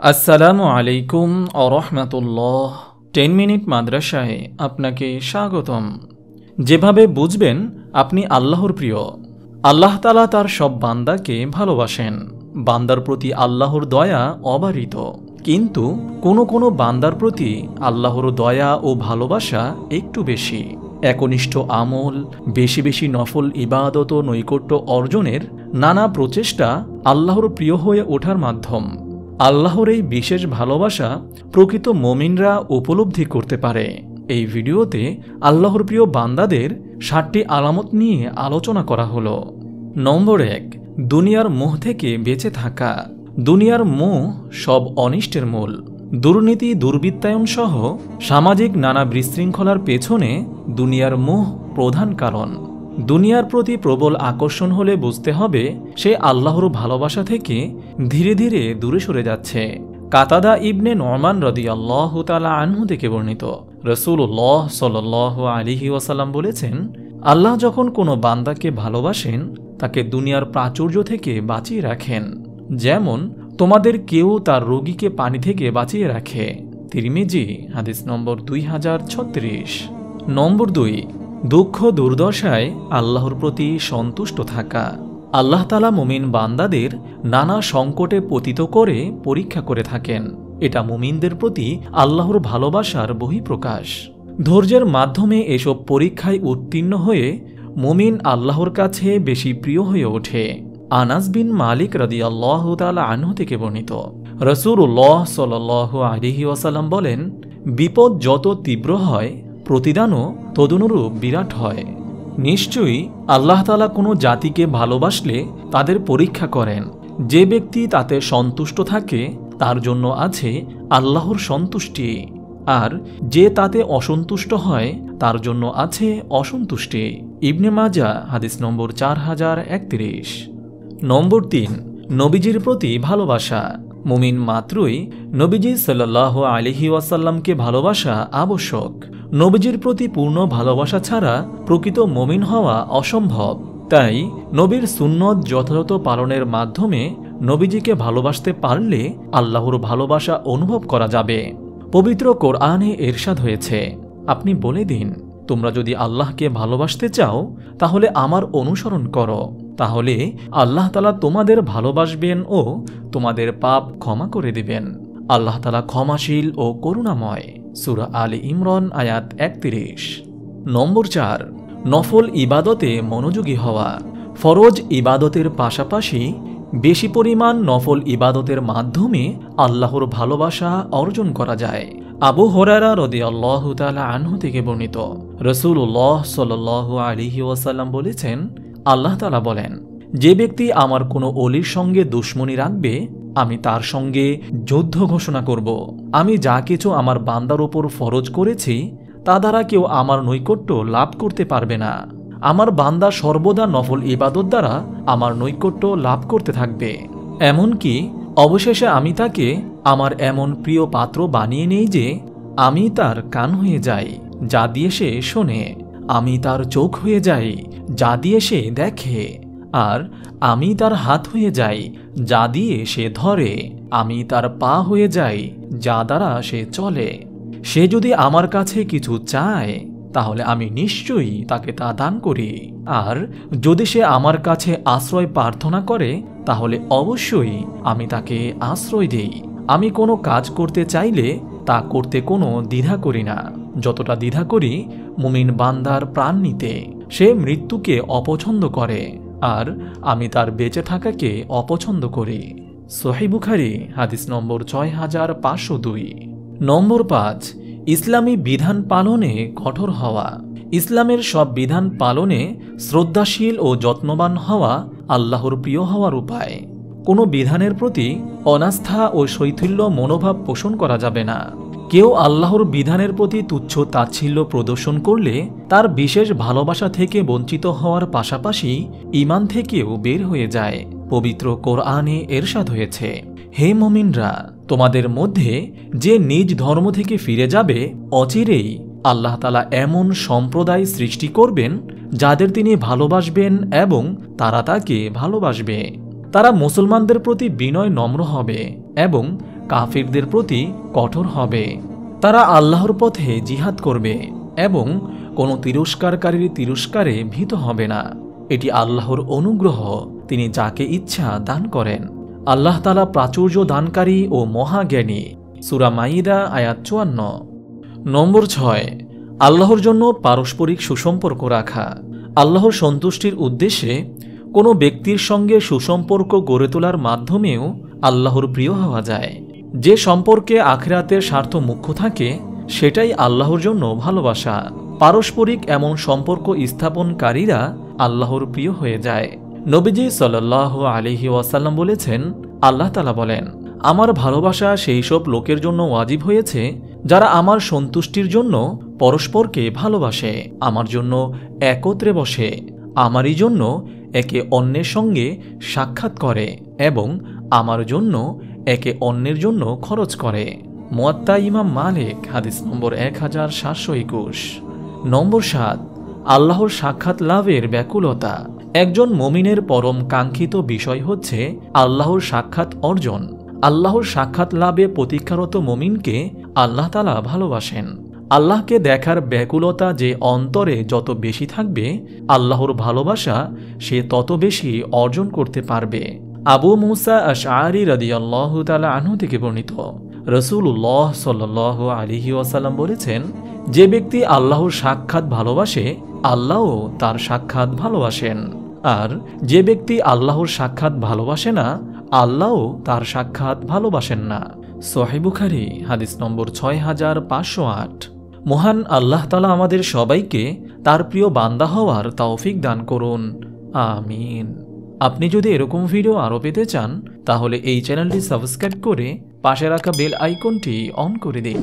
আসসালামু আলাইকুম আরহামাতুল্লাহ। 10 মিনিট মাদ্রাসায় আপনাকে স্বাগতম। যেভাবে বুঝবেন আপনি আল্লাহর প্রিয়। আল্লাহ তাআলা তার সব বান্দাকে ভালোবাসেন। বান্দার প্রতি আল্লাহর দয়া অবারিত, কিন্তু কোনো বান্দার প্রতি আল্লাহর দয়া ও ভালোবাসা একটু বেশি। একনিষ্ঠ আমল, বেশি বেশি নফল ইবাদত ও নৈকট্য অর্জনের নানা প্রচেষ্টা আল্লাহর প্রিয় হয়ে ওঠার মাধ্যম। আল্লাহর এই বিশেষ ভালোবাসা প্রকৃত মুমিনরা উপলব্ধি করতে পারে। এই ভিডিওতে আল্লাহর প্রিয় বান্দাদের 7টি আলামত নিয়ে আলোচনা করা হলো। নম্বর 1, দুনিয়ার মোহ থেকে বেঁচে থাকা। দুনিয়ার মোহ সব অনিষ্টের মূল। দুর্নীতি, দুর্বৃত্তায়ন সহ সামাজিক নানা বিশৃঙ্খলার পেছনে দুনিয়ার মোহ প্রধান কারণ। দুনিয়ার প্রতি প্রবল আকর্ষণ হলে বুঝতে হবে সে আল্লাহর ভালোবাসা থেকে ধীরে ধীরে দূরে সরে যাচ্ছে। কাতাদা ইবনে নোমান রাদিয়াল্লাহু তাআলা আনহু থেকে বর্ণিত, রাসূলুল্লাহ সাল্লাল্লাহু আলাইহি ওয়াসাল্লাম বলেছেন, আল্লাহ যখন কোনো বান্দাকে ভালোবাসেন তাকে দুনিয়ার প্রাচুর্য থেকে বাঁচিয়ে রাখেন, যেমন তোমাদের কেউ তার রোগীকে পানি থেকে বাঁচিয়ে রাখে। তিরমিজি, হাদিস নম্বর 2036। নম্বর 2, দুঃখ দুর্দশায় আল্লাহর প্রতি সন্তুষ্ট থাকা। আল্লাহ তাআলা মুমিন বান্দাদের নানা সংকটে পতিত করে পরীক্ষা করে থাকেন। এটা মুমিনদের প্রতি আল্লাহর ভালোবাসার বহিঃপ্রকাশ। ধৈর্যের মাধ্যমে এসব পরীক্ষায় উত্তীর্ণ হয়ে মুমিন আল্লাহর কাছে বেশি প্রিয় হয়ে ওঠে। আনাস বিন মালিক রাদিয়াল্লাহু তাআলা আনহু থেকে বর্ণিত, রাসূলুল্লাহ সাল্লাল্লাহু আলাইহি ওয়াসাল্লাম বলেন, বিপদ যত তীব্র হয় প্রতিদানও তদনুরূপ বিরাট হয়। নিশ্চয়ই আল্লাহ তাআলা কোনো জাতিকে ভালোবাসলে তাদের পরীক্ষা করেন। যে ব্যক্তি তাতে সন্তুষ্ট থাকে তার জন্য আছে আল্লাহর সন্তুষ্টি, আর যে তাতে অসন্তুষ্ট হয় তার জন্য আছে অসন্তুষ্টি। ইবনে মাজাহ, হাদিস নম্বর 4031। নম্বর 3, নবীজির প্রতি ভালোবাসা। মুমিন মাত্রই নবীজি সাল্লাল্লাহু আলাইহি ওয়াসাল্লামকে ভালোবাসা আবশ্যক। নবীজির প্রতি পূর্ণ ভালোবাসা ছাড়া প্রকৃত মুমিন হওয়া অসম্ভব। তাই নবীর সুন্নত যথাযথ পালনের মাধ্যমে নবীজিকে ভালোবাসতে পারলে আল্লাহর ভালোবাসা অনুভব করা যাবে। পবিত্র কোরআনে ইরশাদ হয়েছে, আপনি বলে দিন, তোমরা যদি আল্লাহকে ভালোবাসতে চাও তাহলে আমার অনুসরণ করো, তাহলে আল্লাহ তাআলা তোমাদের ভালোবাসবেন ও তোমাদের পাপ ক্ষমা করে দিবেন। আল্লাহ তাআলা ক্ষমাশীল ও করুণাময়। সূরা আলী ইমরান, আয়াত 31। নম্বর 4, নফল ইবাদতে মনোযোগী হওয়া। ফরজ ইবাদতের পাশাপাশি বেশি পরিমাণ নফল ইবাদতের মাধ্যমে আল্লাহর ভালোবাসা অর্জন করা যায়। আবু হুরায়রা রাদিয়াল্লাহু তাআলা আনহু থেকে বর্ণিত, রাসূলুল্লাহ সাল্লাল্লাহু আলাইহি ওয়াসাল্লাম বলেছেন, আল্লাহ তাআলা বলেন, যে ব্যক্তি আমার কোনো ওলির সঙ্গে দুশমনি রাখবে আমি তার সঙ্গে যুদ্ধ ঘোষণা করব। আমি যা কিছু আমার বান্দার উপর ফরজ করেছি তা দ্বারা কেউ আমার নৈকট্য লাভ করতে পারবে না। আমার বান্দা সর্বদা নফল ইবাদত দ্বারা আমার নৈকট্য লাভ করতে থাকবে। এমনকি অবশেষে আমি তাকে আমার এমন প্রিয় পাত্র বানিয়ে নেই যে আমি তার কান হয়ে যাই, যা দিয়ে সে শোনে। আমি তার চোখ হয়ে যাই, যা দিয়ে সে দেখে। আর আমি তার হাত হয়ে যাই, যা দিয়ে সে ধরে। আমি তার পা হয়ে যাই, যা দ্বারা সে চলে। সে যদি আমার কাছে কিছু চায় তাহলে আমি নিশ্চয়ই তাকে তা দান করি। আর যদি সে আমার কাছে আশ্রয় প্রার্থনা করে তাহলে অবশ্যই আমি তাকে আশ্রয় দেই। আমি কোনো কাজ করতে চাইলে তা করতে কোনো দ্বিধা করি না, যতটা দ্বিধা করি মুমিন বান্দার প্রাণ নিতে। সে মৃত্যুকে অপছন্দ করে আর আমি তার বেঁচে থাকাকে অপছন্দ করি। সহিহ বুখারী, হাদিস নম্বর 6502। নম্বর 5, ইসলামী বিধান পালনে কঠোর হওয়া। ইসলামের সব বিধান পালনে শ্রদ্ধাশীল ও যত্নবান হওয়া আল্লাহর প্রিয় হওয়ার উপায়। কোনো বিধানের প্রতি অনাস্থা ও শৈথিল্য মনোভাব পোষণ করা যাবে না। কেউ আল্লাহর বিধানের প্রতি তুচ্ছ তাচ্ছিল্য প্রদর্শন করলে তার বিশেষ ভালোবাসা থেকে বঞ্চিত হওয়ার পাশাপাশি ঈমান থেকেও বের হয়ে যায়। পবিত্র কোরআনে ইরশাদ হয়েছে, হে মুমিনরা, তোমাদের মধ্যে যে নিজ ধর্ম থেকে ফিরে যাবে অচিরেই আল্লাহ তাআলা এমন সম্প্রদায় সৃষ্টি করবেন যাদের তিনি ভালোবাসবেন এবং তারা তাকে ভালোবাসবে। তারা মুসলমানদের প্রতি বিনয় নম্র হবে এবং কাফিরদের প্রতি কঠোর হবে। তারা আল্লাহর পথে জিহাদ করবে এবং কোনো তিরস্কারকারীর তিরস্কারে ভীত হবে না। এটি আল্লাহর অনুগ্রহ, তিনি যাকে ইচ্ছা দান করেন। আল্লাহ তাআলা প্রাচুর্য দানকারী ও মহাজ্ঞানী। সূরা মাইদা আয়াত ৫৪। নম্বর ৬, আল্লাহর জন্য পারস্পরিক সুসম্পর্ক রাখা। আল্লাহর সন্তুষ্টির উদ্দেশ্যে কোনো ব্যক্তির সঙ্গে সুসম্পর্ক গড়ে তোলার মাধ্যমেও আল্লাহর প্রিয় হওয়া যায়। যে সম্পর্কে আখিরাতের স্বার্থ মুখ্য থাকে সেটাই আল্লাহর জন্য ভালোবাসা। পারস্পরিক এমন সম্পর্ক স্থাপনকারীরা আল্লাহর প্রিয় হয়ে যায়। নবীজি সাল্লাল্লাহু আলাইহি ওয়াসাল্লাম বলেছেন, আল্লাহ তাআলা বলেন, আমার ভালোবাসা সেই সব লোকের জন্য ওয়াজিব হয়েছে যারা আমার সন্তুষ্টির জন্য পরস্পরকে ভালোবাসে, আমার জন্য একত্রে বসে, আমারই জন্য একে অন্যের সঙ্গে সাক্ষাৎ করে এবং আমার জন্য একে অন্যের জন্য খরচ করে। মুয়াত্তা ইমাম মালিক, হাদিস নম্বর 1721। নম্বর ৭, আল্লাহর সাক্ষাৎ লাভের ব্যাকুলতা। একজন মুমিনের পরম কাঙ্ক্ষিত বিষয় হচ্ছে আল্লাহর সাক্ষাৎ অর্জন। আল্লাহর সাক্ষাৎ লাভে প্রতীক্ষারত মুমিনকে আল্লাহ তাআলা ভালোবাসেন। আল্লাহকে দেখার ব্যাকুলতা যে অন্তরে যত বেশি থাকবে, আল্লাহর ভালোবাসা সে তত বেশি অর্জন করতে পারবে। আবু মুসা আশআরী রাদিয়াল্লাহু তাআলা আনহু থেকে বর্ণিত, রাসূলুল্লাহ সাল্লাল্লাহু আলাইহি ওয়াসাল্লাম বলেছেন, যে ব্যক্তি আল্লাহর সাক্ষাৎ ভালোবাসে, আল্লাহও তার সাক্ষাৎ ভালোবাসেন। আর যে ব্যক্তি আল্লাহর সাক্ষাৎ ভালোবাসে না, আল্লাহও তার সাক্ষাৎ ভালোবাসেন না। সহিহ বুখারী, হাদিস নম্বর 6508। মহান আল্লাহ তাআলা আমাদের সবাইকে তার প্রিয় বান্দা হওয়ার তৌফিক দান করুন, আমিন। আপনি যদি এরকম ভিডিও আরও পেতে চান তাহলে এই চ্যানেলটি সাবস্ক্রাইব করে পাশে রাখা বেল আইকনটি অন করে দিন।